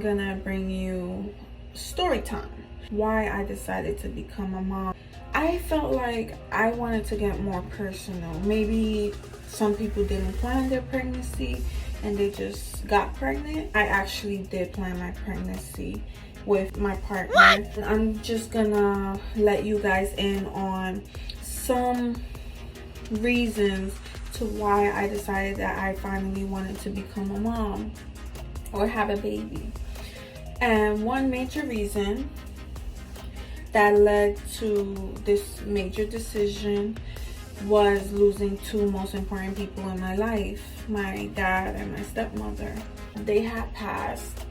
gonna bring you story time. Why I decided to become a mom. I felt like I wanted to get more personal. Maybe some people didn't plan their pregnancy and they just got pregnant. I actually did plan my pregnancy with my partner. What? I'm just gonna let you guys in on some reasons to why I decided that I finally wanted to become a mom or have a baby. And one major reason that led to this major decision was losing two most important people in my life, my dad and my stepmother. They had passed.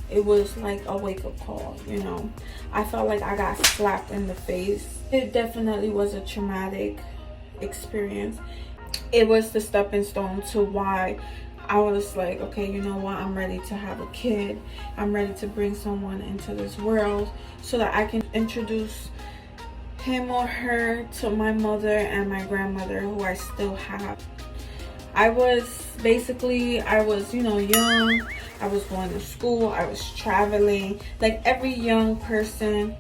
It was like a wake-up call, you know. I felt like I got slapped in the face. It definitely was a traumatic experience. It was the stepping stone to why I was like, okay, you know what, I'm ready to have a kid. I'm ready to bring someone into this world so that I can introduce him or her to my mother and my grandmother, who I still have. I was, you know, young. I was going to school. I was traveling. Like every young person,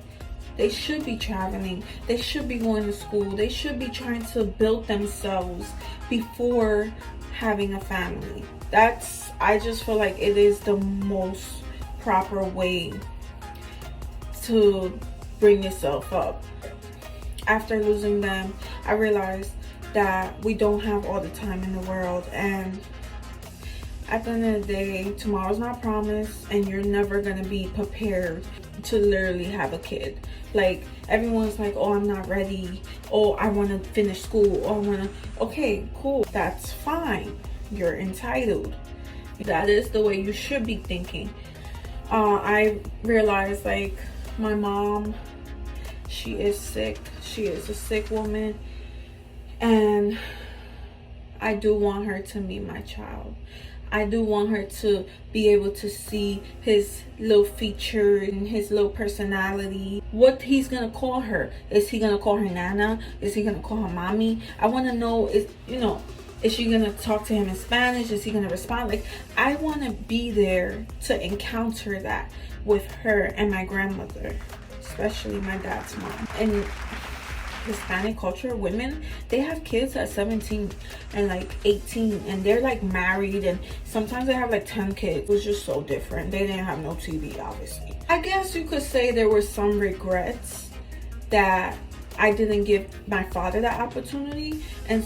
they should be traveling. They should be going to school. They should be trying to build themselves before having a family. I just feel like it is the most proper way to bring yourself up. After losing them, I realized that we don't have all the time in the world, and at the end of the day, tomorrow's not promised, and you're never gonna be prepared to literally have a kid. Like, everyone's like, oh, I'm not ready, oh, I want to finish school, oh, okay, cool, that's fine, you're entitled. That is the way you should be thinking. I realized, like, my mom, she is sick. She is a sick woman, and I do want her to meet my child. I do want her to be able to see his little feature and his little personality. What he's gonna call her. Is he gonna call her Nana? Is he gonna call her Mommy? I want to know, is she gonna talk to him in Spanish? Is he gonna respond? Like, I want to be there to encounter that with her and my grandmother, especially my dad's mom. And Hispanic culture, women, they have kids at 17 and like 18, and they're like married, and sometimes they have like 10 kids. It was just so different. They didn't have no TV, obviously. I guess you could say there were some regrets that I didn't give my father that opportunity. And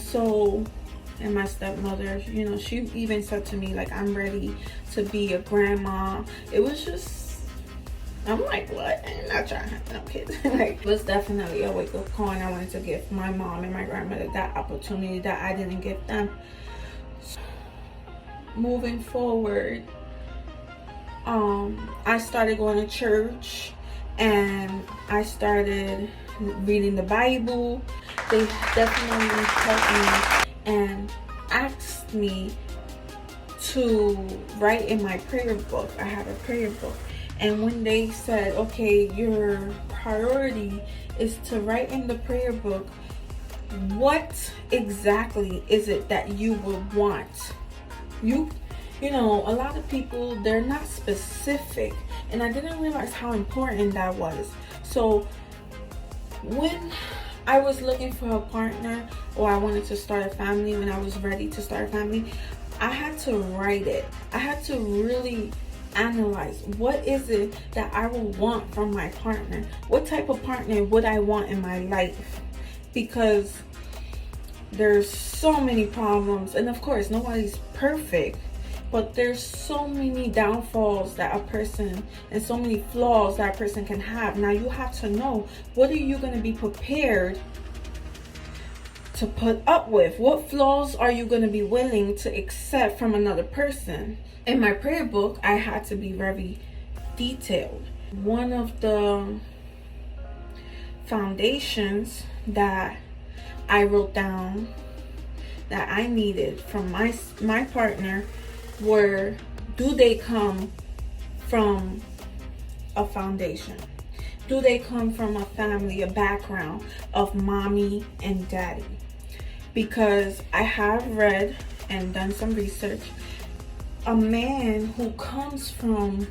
my stepmother, you know, she even said to me, like, I'm ready to be a grandma. It was just, I'm like, what? I'm not trying to have no kids. Like, it was definitely a wake-up call, and I wanted to give my mom and my grandmother that opportunity that I didn't give them. So, moving forward, I started going to church, and I started reading the Bible. They definitely helped me and asked me to write in my prayer book. I have a prayer book. And when they said, okay, your priority is to write in the prayer book, what exactly is it that you would want? You know, a lot of people, they're not specific. And I didn't realize how important that was. So when I was looking for a partner, or I wanted to start a family, when I was ready to start a family, I had to write it. I had to really analyze, what is it that I would want from my partner? What type of partner would I want in my life? Because there's so many problems, and of course nobody's perfect, but there's so many downfalls that a person, and so many flaws that a person can have. Now you have to know, what are you going to be prepared to put up with? What flaws are you going to be willing to accept from another person? In my prayer book, I had to be very detailed. One of the foundations that I wrote down that I needed from my partner were, do they come from a foundation? Do they come from a family, a background of mommy and daddy? Because I have read and done some research. a man who comes from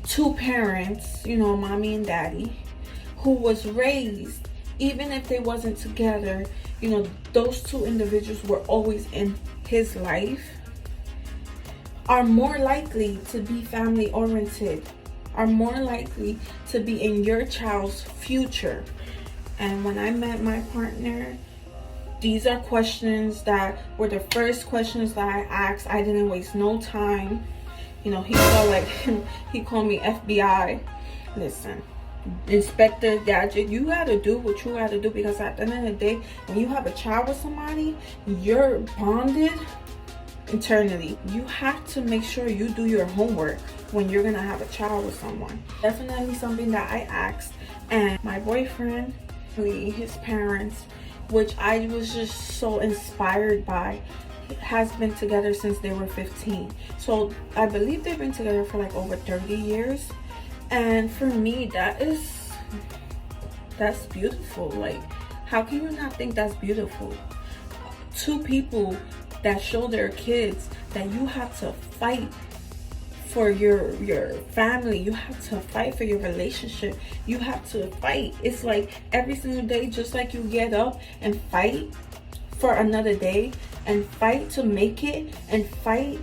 two parents, you know, mommy and daddy, who was raised, even if they wasn't together, you know, those two individuals were always in his life, are more likely to be family oriented, are more likely to be in your child's future. And when I met my partner, these are questions that were the first questions that I asked. I didn't waste no time. You know, he felt like he called me FBI. Listen, Inspector Gadget, you gotta do what you gotta do, because at the end of the day, when you have a child with somebody, you're bonded eternally. You have to make sure you do your homework when you're gonna have a child with someone. Definitely something that I asked. And my boyfriend, his parents, which I was just so inspired by, has been together since they were 15. So I believe they've been together for like over 30 years. And for me, that's beautiful. Like, how can you not think that's beautiful? Two people that show their kids that you have to fight for your family, you have to fight for your relationship, you have to fight. It's like every single day, just like you get up and fight for another day, and fight to make it, and fight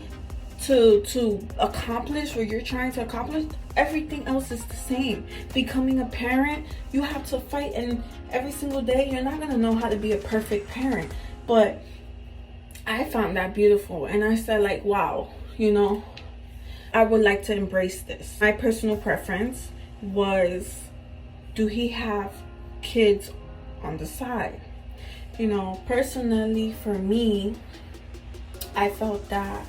to accomplish what you're trying to accomplish. Everything else is the same. Becoming a parent, you have to fight, and every single day you're not gonna know how to be a perfect parent. But I found that beautiful, and I said, like, wow, you know, I would like to embrace this. My personal preference was, do he have kids on the side? You know, personally for me, I felt that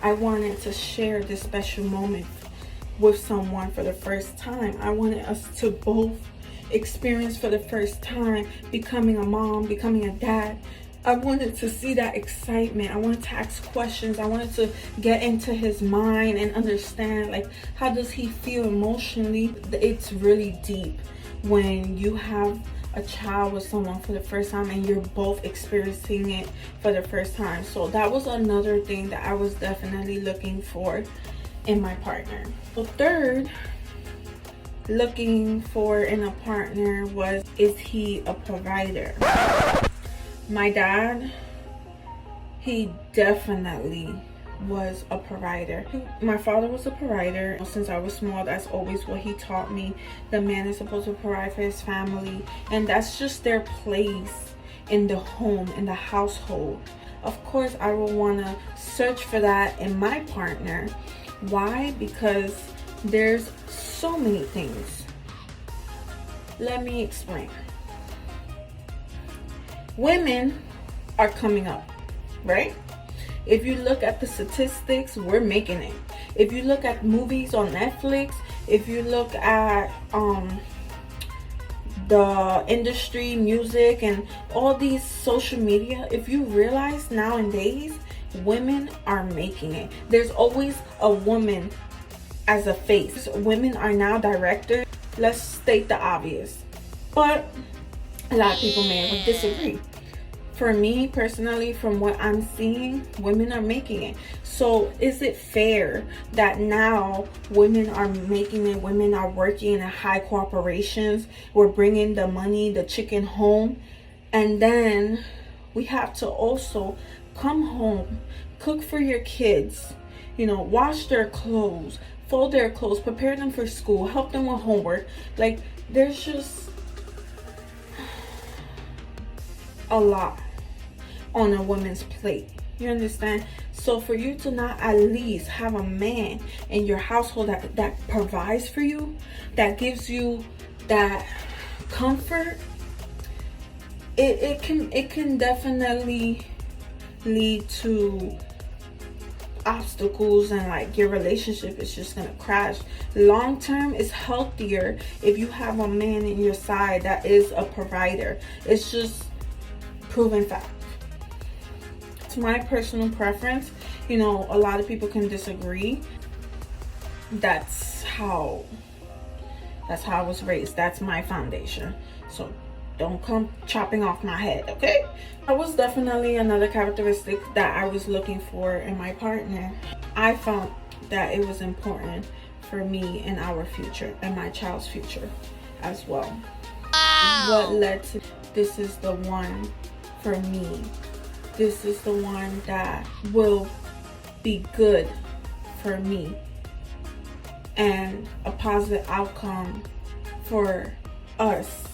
I wanted to share this special moment with someone for the first time. I wanted us to both experience for the first time becoming a mom, becoming a dad. I wanted to see that excitement. I wanted to ask questions. I wanted to get into his mind and understand, like, how does he feel emotionally? It's really deep when you have a child with someone for the first time and you're both experiencing it for the first time. So that was another thing that I was definitely looking for in my partner. So third, looking for in a partner was, is he a provider? My dad, he definitely was a provider. My father was a provider. Since I was small, that's always what he taught me. The man is supposed to provide for his family, and that's just their place in the home, in the household. Of course, I will want to search for that in my partner. Why? Because there's so many things. Let me explain. Women are coming up, right? If you look at the statistics, we're making it. If you look at movies on Netflix, if you look at the industry, music, and all these social media, if you realize nowadays, women are making it. There's always a woman as a face. Women are now directors. Let's state the obvious. But a lot of people may disagree. For me personally, from what I'm seeing, women are making it. So is it fair that now women are making it, women are working in high corporations, we're bringing the money, the chicken home, and then we have to also come home, cook for your kids, you know, wash their clothes, fold their clothes, prepare them for school, help them with homework. Like, there's just a lot on a woman's plate. You understand? So for you to not at least have a man in your household that provides for you, that gives you that comfort, it can definitely lead to obstacles, and like your relationship is just gonna crash. Long term, it's healthier if you have a man in your side that is a provider. It's just proven fact. It's my personal preference. You know, a lot of people can disagree. That's how I was raised. That's my foundation. So Don't come chopping off my head, okay? That was definitely another characteristic that I was looking for in my partner. I felt that it was important for me and our future and my child's future as well. What led to this is the one for me. This is the one that will be good for me and a positive outcome for us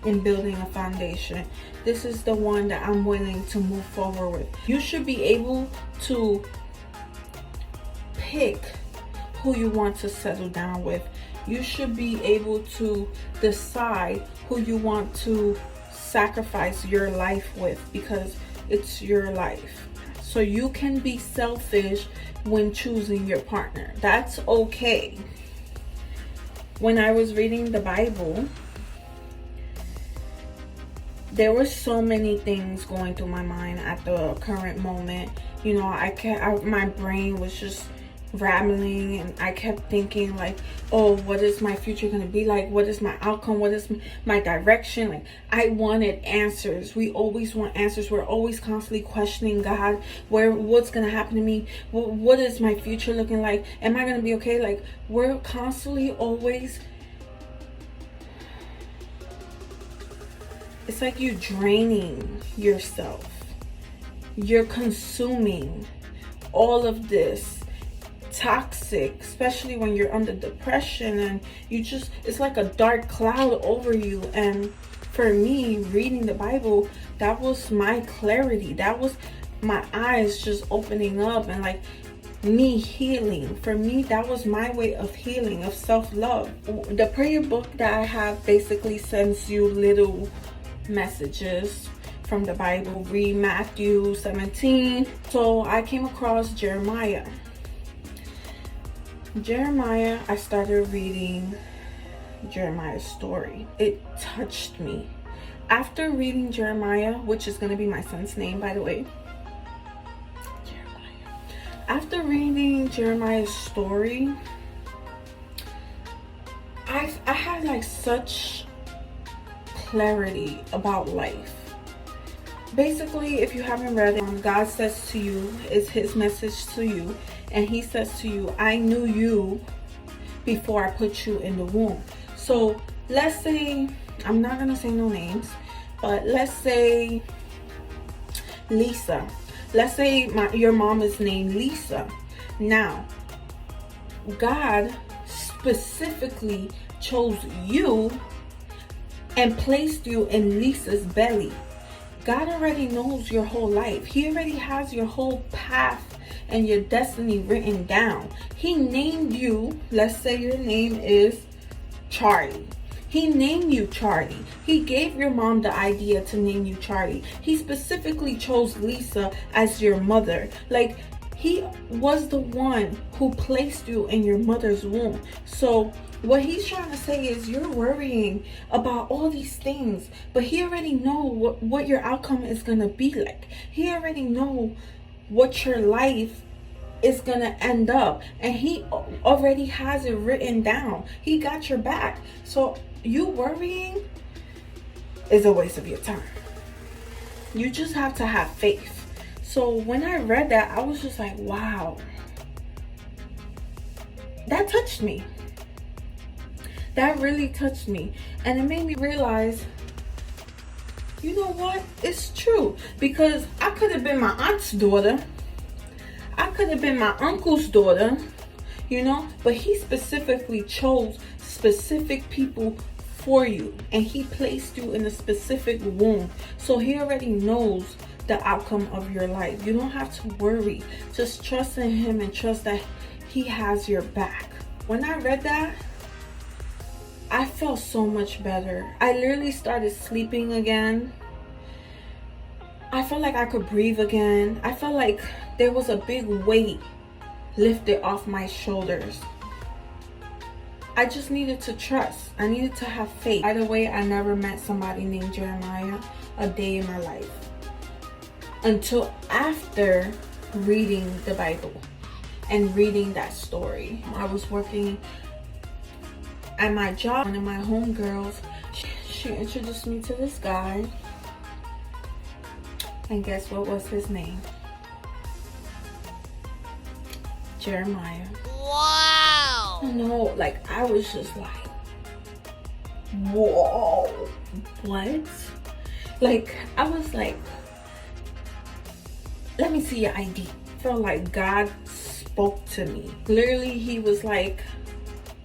in building a foundation. This is the one that I'm willing to move forward with. You should be able to pick who you want to settle down with. You should be able to decide who you want to sacrifice your life with, because it's your life. So you can be selfish when choosing your partner. That's okay. When I was reading the Bible, there were so many things going through my mind at the current moment. You know, my brain was just rambling, and I kept thinking like, oh, what is my future gonna be like? What is my outcome? What is my direction? Like, I wanted answers. We always want answers. We're always constantly questioning God. What's gonna happen to me? What is my future looking like? Am I gonna be okay? Like, we're constantly always, it's like you're draining yourself. You're consuming all of this toxic, especially when you're under depression, and it's like a dark cloud over you. And for me, reading the Bible, that was my clarity. That was my eyes just opening up, and like me healing. For me, that was my way of healing, of self-love. The prayer book that I have basically sends you little messages from the Bible. Read Matthew 17. So I came across Jeremiah. I started reading Jeremiah's story. It touched me. After reading Jeremiah, which is going to be my son's name, by the way. Jeremiah. After reading Jeremiah's story, I had like such clarity about life. Basically, if you haven't read it, God says to you, is his message to you, and he says to you, I knew you before I put you in the womb. So let's say, I'm not gonna say no names, but let's say Lisa. Let's say your mom is named Lisa. Now, God specifically chose you and placed you in Lisa's belly. God already knows your whole life. He already has your whole path and your destiny written down. He named you. Let's say your name is Charlie. He named you Charlie. He gave your mom the idea to name you Charlie. He specifically chose Lisa as your mother. Like, he was the one who placed you in your mother's womb. So what he's trying to say is, you're worrying about all these things, but he already know what your outcome is going to be like. He already know what your life is going to end up, and he already has it written down. He got your back. So you worrying is a waste of your time. You just have to have faith. So when I read that, I was just like, wow, that touched me. That really touched me. And it made me realize, you know what? It's true. Because I could have been my aunt's daughter. I could have been my uncle's daughter, you know. But he specifically chose specific people for you. And he placed you in a specific womb. So he already knows the outcome of your life. You don't have to worry. Just trust in him and trust that he has your back. When I read that, I felt so much better. I literally started sleeping again. I felt like I could breathe again. I felt like there was a big weight lifted off my shoulders. I just needed to trust. I needed to have faith. By the way, I never met somebody named Jeremiah a day in my life until after reading the Bible and reading that story. I was working at my job, and my homegirls, she she introduced me to this guy. And guess what was his name? Jeremiah. Wow. No, like I was just like, whoa, what? Like I was like, let me see your ID. I felt like God spoke to me. Literally, he was like,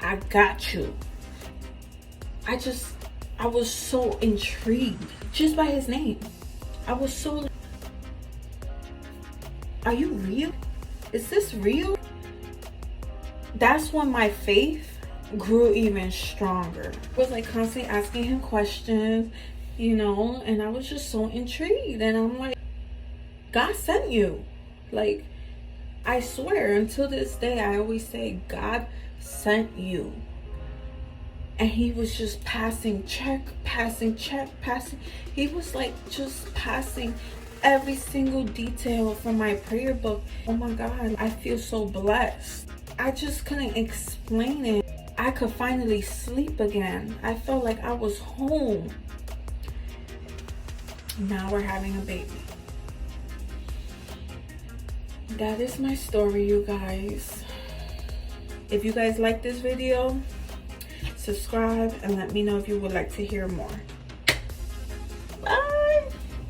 I got you. I was so intrigued just by his name. I was so, are you real? Is this real? That's when my faith grew even stronger. I was like constantly asking him questions, you know, and I was just so intrigued. And I'm like, God sent you. Like, I swear, until this day, I always say, God sent you. And he was just passing check. He was like just passing every single detail from my prayer book. Oh my God, I feel so blessed. I just couldn't explain it. I could finally sleep again. I felt like I was home. Now we're having a baby. That is my story, you guys. If you guys like this video, subscribe and let me know if you would like to hear more.